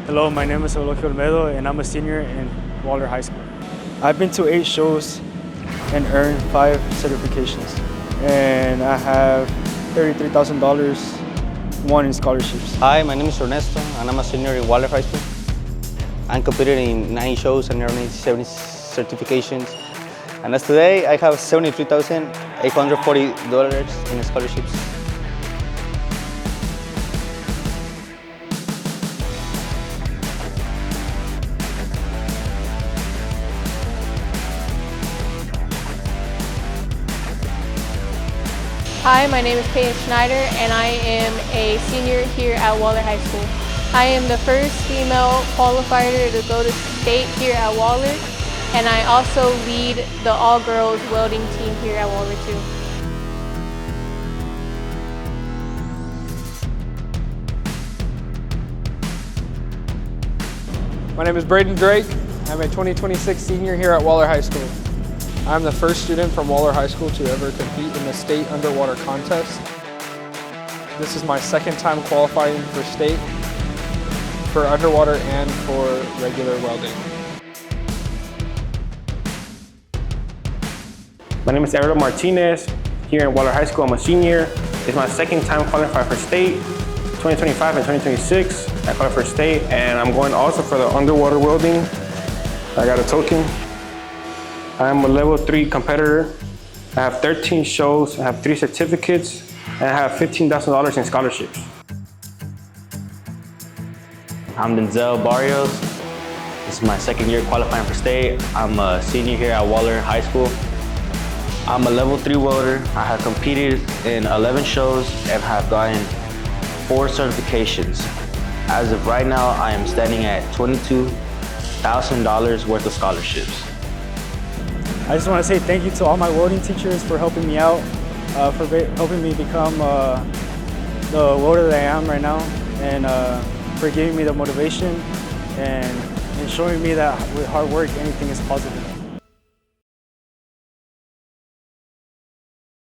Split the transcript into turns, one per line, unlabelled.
Hello, my name is Eulogio Olmedo and I'm a senior in Waller High School. I've been to 8 shows and earned 5 certifications. And I have $33,000 won in scholarships.
Hi, my name is Ernesto and I'm a senior in Waller High School. I competed in 9 shows and earned 70 certifications. And as today, I have $73,840 in scholarships.
Hi, my name is Peyton Schneider and I am a senior here at Waller High School. I am the first female qualifier to go to state here at Waller, and I also lead the all-girls welding team here at Waller too.
My name is Braden Drake. I'm a 2026 senior here at Waller High School. I'm the first student from Waller High School to ever compete in the state underwater contest. This is my second time qualifying for state, for underwater and for regular welding.
My name is Ariel Martinez. Here in Waller High School, I'm a senior. It's my second time qualifying for state, 2025 and 2026. I qualified for state, and I'm going also for the underwater welding. I got a token. I'm a level 3 competitor. I have 13 shows, I have 3 certificates, and I have $15,000 in scholarships.
I'm Denzel Barrios. This is my second year qualifying for state. I'm a senior here at Waller High School. I'm a level 3 welder. I have competed in 11 shows and have gotten 4 certifications. As of right now, I am standing at $22,000 worth of scholarships.
I just want to say thank you to all my welding teachers for helping me out, for helping me become the welder that I am right now, and for giving me the motivation and showing me that with hard work, anything is possible.